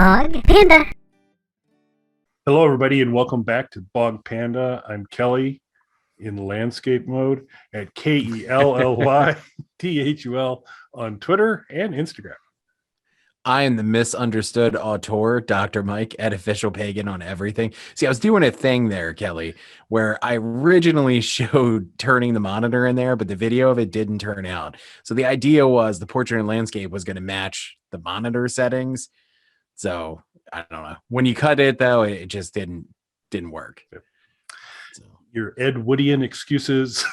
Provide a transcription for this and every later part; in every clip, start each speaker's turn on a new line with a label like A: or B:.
A: Bog Panda.
B: Hello, everybody, and welcome back to Bog Panda. I'm Kelly in landscape mode at KELLYTHUL on Twitter and Instagram.
C: I am the misunderstood auteur, Dr. Mike, at Official Pagan on everything. See, I was doing a thing there, Kelly, where I originally showed turning the monitor in there, but the video of it didn't turn out. So the idea was the portrait and landscape was going to match the monitor settings. So I don't know. When you cut it, though, it just didn't work.
B: So. Your Ed Woodian excuses.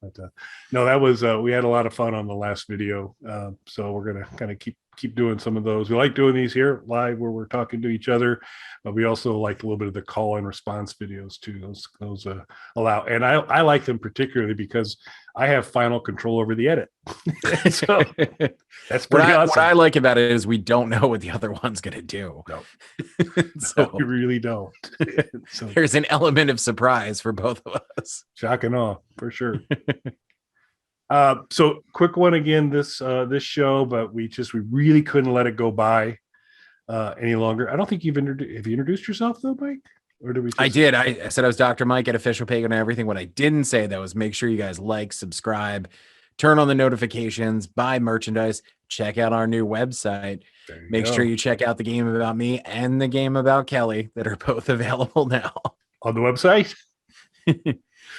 B: But, no, that was we had a lot of fun on the last video, so we're gonna kind of keep doing some of those. We like doing these here live where we're talking to each other, but we also like a little bit of the call and response videos too. Those allow, and I like them particularly because I have final control over the edit. So that's pretty awesome.
C: What I like about it is we don't know what the other one's gonna do.
B: No,
C: So
B: no, we really don't. So
C: there's an element of surprise for both of us.
B: Shock and awe for sure. So quick one again this show, but we really couldn't let it go by any longer. I don't think have you introduced yourself though, Mike? Or did we
C: I did. I said I was Dr. Mike at Official Pagan and everything. What I didn't say though is make sure you guys like, subscribe, turn on the notifications, buy merchandise, check out our new website. Make sure you check out the game about me and the game about Kelly that are both available now
B: on the website.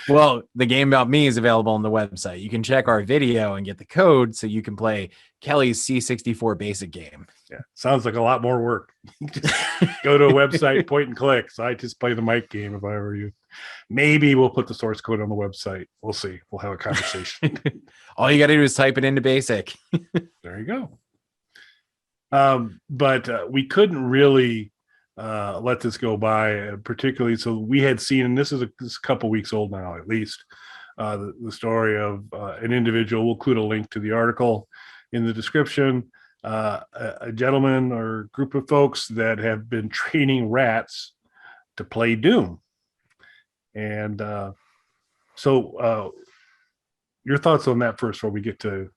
C: Well, the game about me is available on the website. You can check our video and get the code so you can play Kelly's C64 basic game.
B: Yeah, sounds like a lot more work. Just go to a website, point and click. So I just play the Mike game if I were you. Maybe we'll put the source code on the website. We'll see. We'll have a conversation.
C: All you got to do is type it into basic.
B: There you go. But we couldn't really let this go by, particularly. So we had seen, and this is a couple weeks old now, at least, the story of an individual. We'll include a link to the article in the description. A gentleman or group of folks that have been training rats to play Doom. And so your thoughts on that first before we get to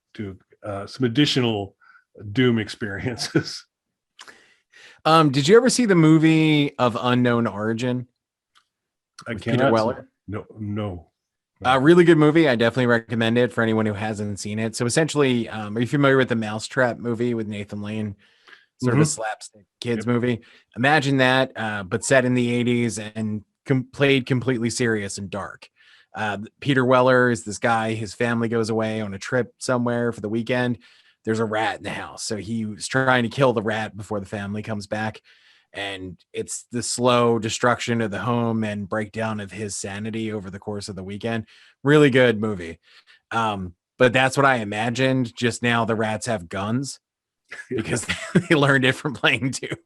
B: some additional Doom experiences.
C: Did you ever see the movie of Unknown Origin?
B: Peter Weller? No.
C: A really good movie. I definitely recommend it for anyone who hasn't seen it. So essentially, are you familiar with the Mousetrap movie with Nathan Lane? Sort of a slapstick kids movie. Imagine that, but set in the 80s and played completely serious and dark. Peter Weller is this guy. His family goes away on a trip somewhere for the weekend. There's a rat in the house. So he was trying to kill the rat before the family comes back. And it's the slow destruction of the home and breakdown of his sanity over the course of the weekend. Really good movie. But that's what I imagined. Just now the rats have guns because they learned it from playing Doom.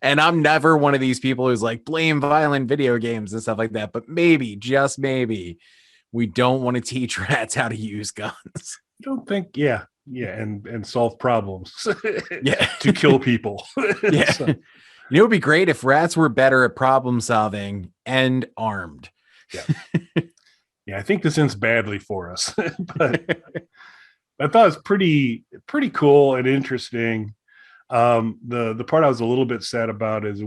C: And I'm never one of these people who's like blame violent video games and stuff like that. But maybe, just maybe, we don't want to teach rats how to use guns.
B: I don't think, yeah, and solve problems.
C: Yeah,
B: to kill people.
C: Yeah. So. You know, it would be great if rats were better at problem solving and armed.
B: Yeah. Yeah, I think this ends badly for us. But I thought it was pretty cool and interesting. The part I was a little bit sad about is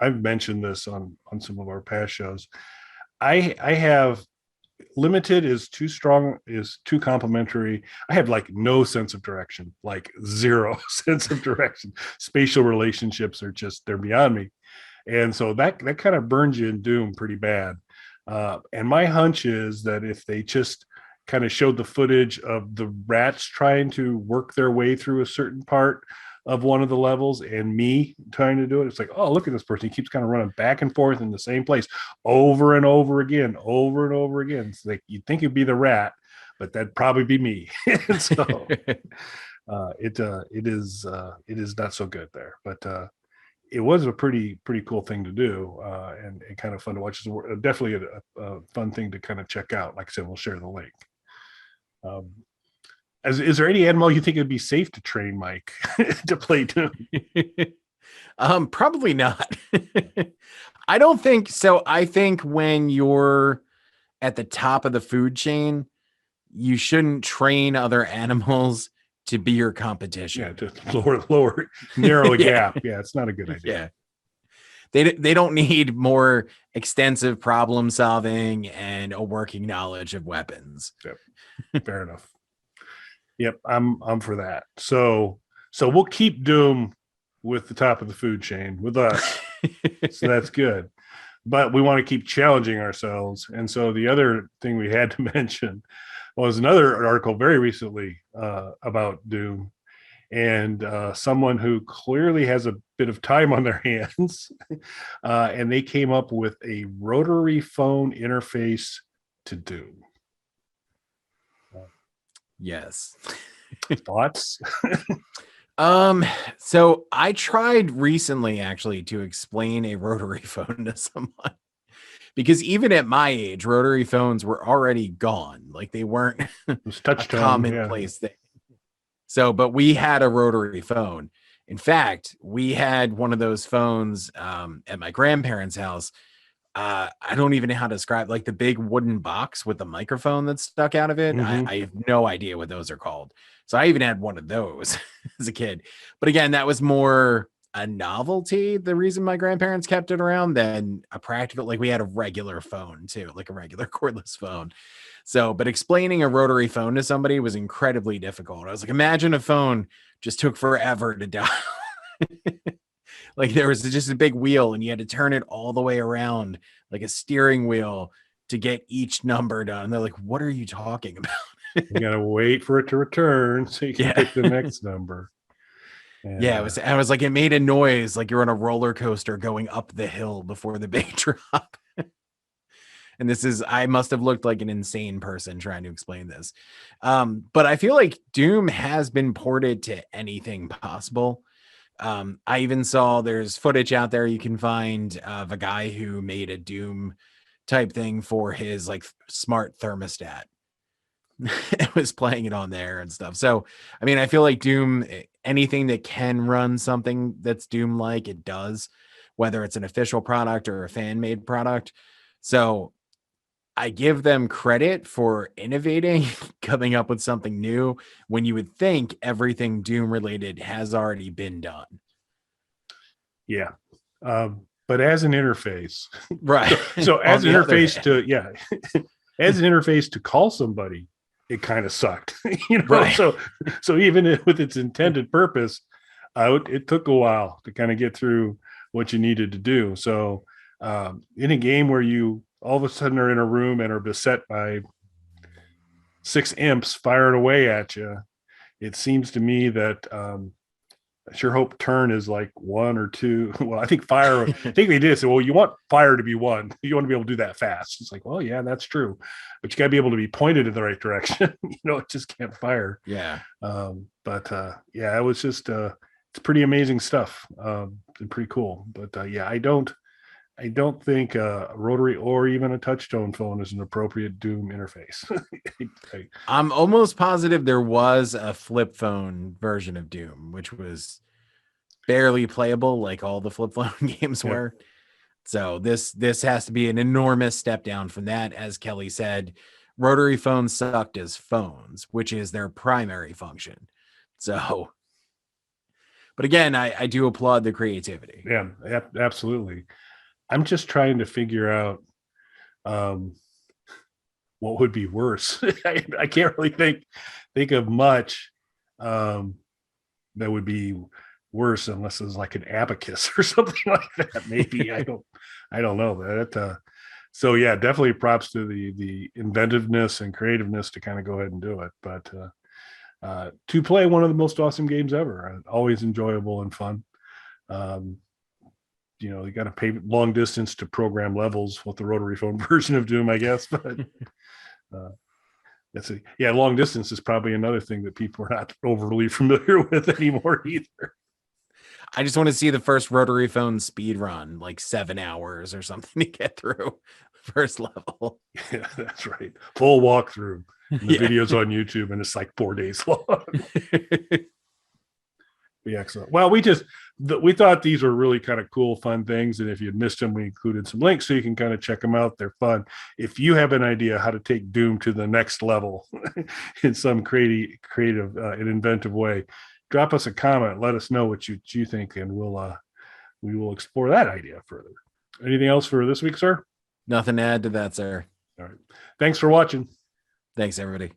B: I've mentioned this on some of our past shows. I have limited is too strong, is too complimentary. I have like no sense of direction, like zero sense of direction. Spatial relationships are they're beyond me. And so that kind of burns you in Doom pretty bad. And my hunch is that if they just kind of showed the footage of the rats trying to work their way through a certain part of one of the levels and me trying to do it, it's like, oh, look at this person. He keeps kind of running back and forth in the same place over and over again. It's like, you'd think it'd be the rat, but that'd probably be me. So it is not so good there, but it was a pretty cool thing to do, and kind of fun to watch. It's definitely a fun thing to kind of check out. Like I said, we'll share the link. Is there any animal you think it would be safe to train, Mike, to play Doom?
C: Probably not. I don't think so. I think when you're at the top of the food chain, you shouldn't train other animals to be your
B: Yeah,
C: competition.
B: to lower, narrow the
C: Yeah.
B: gap. Yeah, it's not a good idea.
C: Yeah. They don't need more extensive problem solving and a working knowledge of weapons.
B: Yep. Fair enough. Yep, I'm for that. So we'll keep Doom with the top of the food chain with us. So that's good. But we want to keep challenging ourselves. And so the other thing we had to mention was another article very recently about Doom, and someone who clearly has a bit of time on their hands. And they came up with a rotary phone interface to Doom.
C: Yes.
B: Thoughts?
C: So I tried recently actually to explain a rotary phone to someone, because even at my age, rotary phones were already gone. Like they weren't
B: It was
C: a
B: touch tone. Yeah.
C: commonplace thing. So, but we had a rotary phone. In fact, we had one of those phones at my grandparents' house. I don't even know how to describe, like the big wooden box with the microphone that's stuck out of it.
B: Mhm.
C: I have no idea what those are called. So I even had one of those as a kid. But again, that was more a novelty. The reason my grandparents kept it around than a practical, like we had a regular phone too, like a regular cordless phone. So, but explaining a rotary phone to somebody was incredibly difficult. I was like, imagine a phone just took forever to dial. Like there was just a big wheel and you had to turn it all the way around like a steering wheel to get each number done. And they're like, what are you talking about?
B: You got to wait for it to return so you can
C: Yeah.
B: pick the next number. And,
C: Yeah, I was like, it made a noise like you're on a roller coaster going up the hill before the big drop. And I must have looked like an insane person trying to explain this. But I feel like Doom has been ported to anything possible. I even saw there's footage out there you can find of a guy who made a Doom type thing for his like smart thermostat. It was playing it on there and stuff. So, I mean, I feel like Doom, anything that can run something that's Doom like, it does, whether it's an official product or a fan made product. So, I give them credit for innovating, coming up with something new when you would think everything Doom related has already been done.
B: yeah. But as an interface,
C: Right.
B: so
C: On
B: as an
C: the other
B: interface
C: hand,
B: to, yeah, as an interface to call somebody, it kind of sucked,
C: right.
B: So even with its intended purpose, it took a while to kind of get through what you needed to do. So in a game where you all of a sudden are in a room and are beset by 6 imps firing away at you, it seems to me that I sure hope turn is like 1 or 2. Well, I think fire, I think they did say, well, you want fire to be 1. You want to be able to do that fast. It's like, well, yeah, that's true. But you got to be able to be pointed in the right direction. It just can't fire.
C: Yeah.
B: But yeah, it was just, it's pretty amazing stuff. And pretty cool. But yeah, I don't think a rotary or even a touchtone phone is an appropriate Doom interface.
C: I'm almost positive there was a flip phone version of Doom, which was barely playable like all the flip phone games
B: Yep.
C: were. So this has to be an enormous step down from that. As Kelly said, rotary phones sucked as phones, which is their primary function. So, but again, I do applaud the creativity.
B: Yeah, absolutely. I'm just trying to figure out what would be worse. I can't really think of much that would be worse unless it's like an abacus or something like that. Maybe I don't know that. So yeah, definitely props to the inventiveness and creativeness to kind of go ahead and do it. But to play one of the most awesome games ever, always enjoyable and fun. You got to pay long distance to program levels with the rotary phone version of Doom, I guess. But yeah, long distance is probably another thing that people are not overly familiar with anymore either.
C: I just want to see the first rotary phone speed run, like 7 hours or something to get through first level.
B: Yeah, that's right. Full walkthrough. And the
C: Yeah.
B: video's on YouTube and it's like 4 days long. Be excellent. Well, we thought these were really kind of cool, fun things, and if you missed them, we included some links so you can kind of check them out. They're fun. If you have an idea how to take Doom to the next level in some creative and inventive way, drop us a comment. Let us know what you think, and we will explore that idea further. Anything else for this week, sir?
C: Nothing to add to that, sir.
B: All right. Thanks for watching.
C: Thanks, everybody.